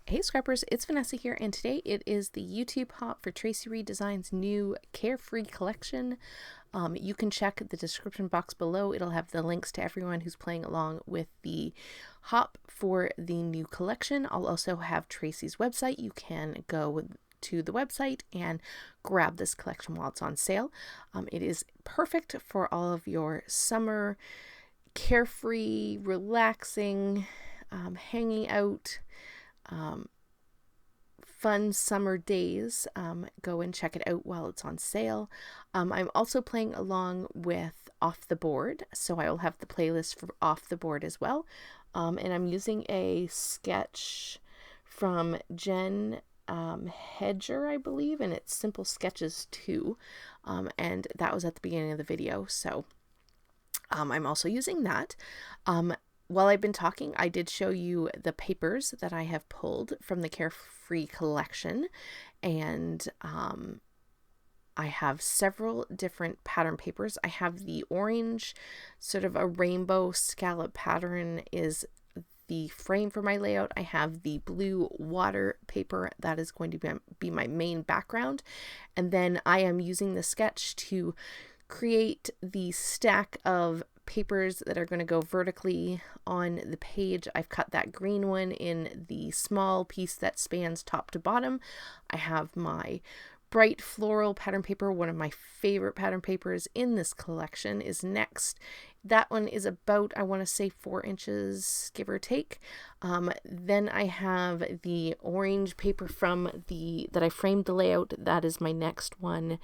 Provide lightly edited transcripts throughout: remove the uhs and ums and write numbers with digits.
Hey scrappers, it's Vanessa here, and today it is the YouTube hop for Traci Redesign's new Carefree collection. You can check the description box below. It'll have the links to everyone who's playing along with the hop for the new collection. I'll also have Traci's website. You can go to the website and grab this collection while it's on sale. It is perfect for all of your summer carefree, relaxing, hanging out, fun summer days. Go and check it out while it's on sale. I'm also playing along with Off the Board, so I will have the playlist for Off the Board as well. And I'm using a sketch from Jen Hedger, I believe, and it's Simple Sketches 2. And that was at the beginning of the video, so I'm also using that. While I've been talking, I did show you the papers that I have pulled from the Carefree collection, and I have several different pattern papers. I have the orange, sort of a rainbow scallop pattern is the frame for my layout. I have the blue water paper that is going to be my main background, and then I am using the sketch to create the stack of papers that are going to go vertically on the page. I've cut that green one in the small piece that spans top to bottom. I have my bright floral pattern paper. One of my favorite pattern papers in this collection is next. That one is about, I want to say, 4 inches, give or take. Then I have the orange paper from that I framed the layout. That is my next one.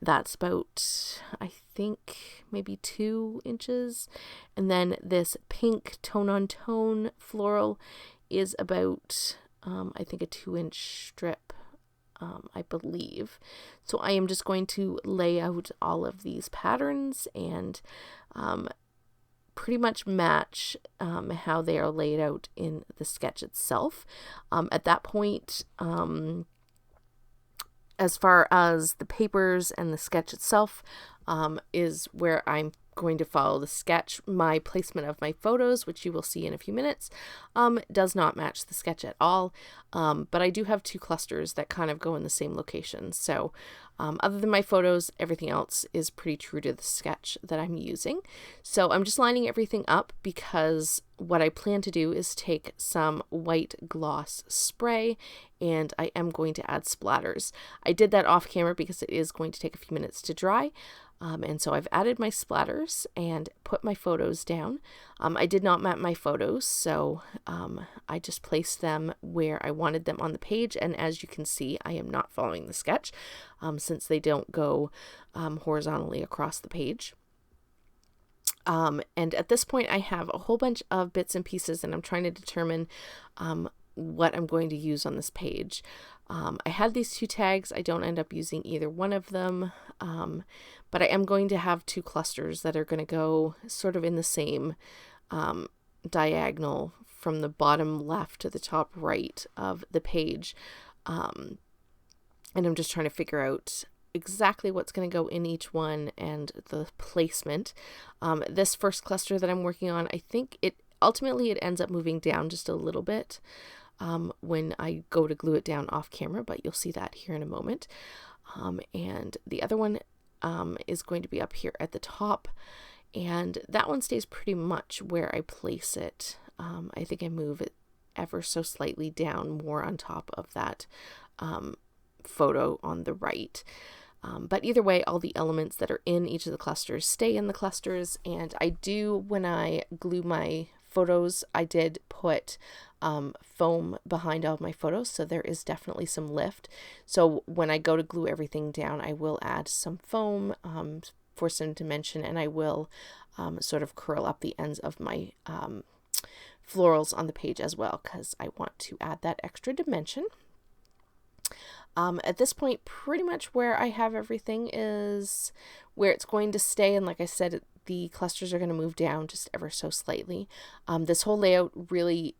That's about, I think, maybe 2 inches. And then this pink tone-on-tone floral is about, I think, a 2-inch strip. I believe. So I am just going to lay out all of these patterns and pretty much match how they are laid out in the sketch itself. At that point, as far as the papers and the sketch itself, is where I'm going to follow the sketch. My placement of my photos, which you will see in a few minutes, does not match the sketch at all, but I do have 2 clusters that kind of go in the same location. So other than my photos, everything else is pretty true to the sketch that I'm using. So I'm just lining everything up because what I plan to do is take some white gloss spray and I am going to add splatters. I did that off camera because it is going to take a few minutes to dry. And so I've added my splatters and put my photos down. I did not map my photos, so I just placed them where I wanted them on the page. And as you can see, I am not following the sketch since they don't go horizontally across the page. And at this point, I have a whole bunch of bits and pieces, and I'm trying to determine what I'm going to use on this page. I had these 2 tags. I don't end up using either one of them, but I am going to have 2 clusters that are going to go sort of in the same diagonal from the bottom left to the top right of the page. And I'm just trying to figure out exactly what's going to go in each one and the placement. This first cluster that I'm working on, I think it ends up moving down just a little bit when I go to glue it down off camera, but you'll see that here in a moment. And the other one is going to be up here at the top, and that one stays pretty much where I place it. I think I move it ever so slightly down more on top of that photo on the right. But either way, all the elements that are in each of the clusters stay in the clusters, and I do, when I glue my photos, I did put foam behind all of my photos, so there is definitely some lift. So when I go to glue everything down, I will add some foam for some dimension, and I will sort of curl up the ends of my florals on the page as well, because I want to add that extra dimension. At this point, pretty much where I have everything is where it's going to stay, and like I said, the clusters are going to move down just ever so slightly. This whole layout really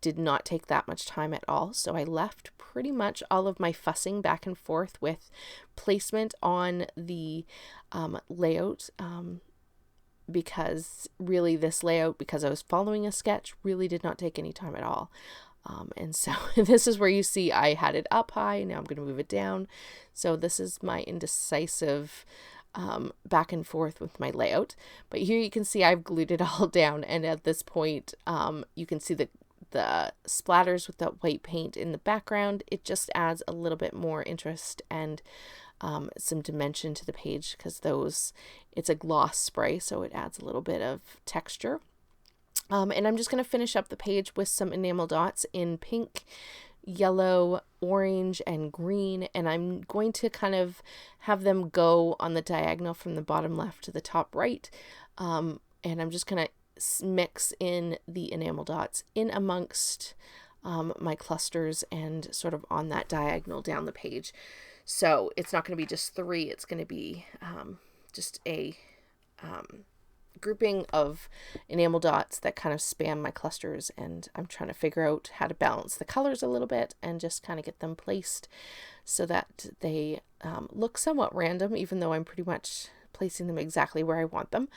did not take that much time at all, so I left pretty much all of my fussing back and forth with placement on the layout, because really this layout, because I was following a sketch, really did not take any time at all. And so this is where you see I had it up high. Now I'm going to move it down. So this is my indecisive back and forth with my layout. But here you can see I've glued it all down. And at this point, you can see the splatters with that white paint in the background. It just adds a little bit more interest and some dimension to the page, because it's a gloss spray, so it adds a little bit of texture. And I'm just going to finish up the page with some enamel dots in pink, yellow, orange, and green. And I'm going to kind of have them go on the diagonal from the bottom left to the top right. And I'm just going to mix in the enamel dots in amongst my clusters and sort of on that diagonal down the page. So it's not going to be just 3. It's going to be just a grouping of enamel dots that kind of span my clusters, and I'm trying to figure out how to balance the colors a little bit and just kind of get them placed so that they look somewhat random, even though I'm pretty much placing them exactly where I want them.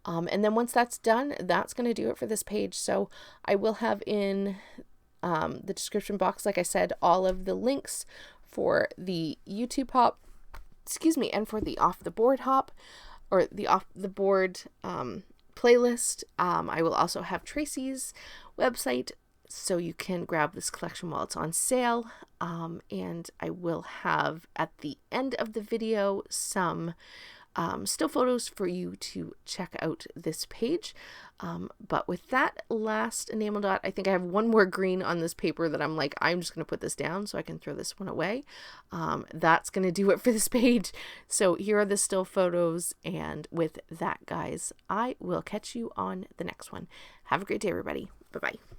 And then once that's done, that's going to do it for this page. So I will have in the description box, like I said, all of the links for the YouTube hop, and for the off the board hop, or the off the board playlist. I will also have Traci's website, so you can grab this collection while it's on sale. And I will have at the end of the video some still photos for you to check out this page. But with that last enamel dot, I think I have one more green on this paper that I'm like, I'm just going to put this down so I can throw this one away. That's going to do it for this page. So here are the still photos. And with that, guys, I will catch you on the next one. Have a great day, everybody. Bye-bye.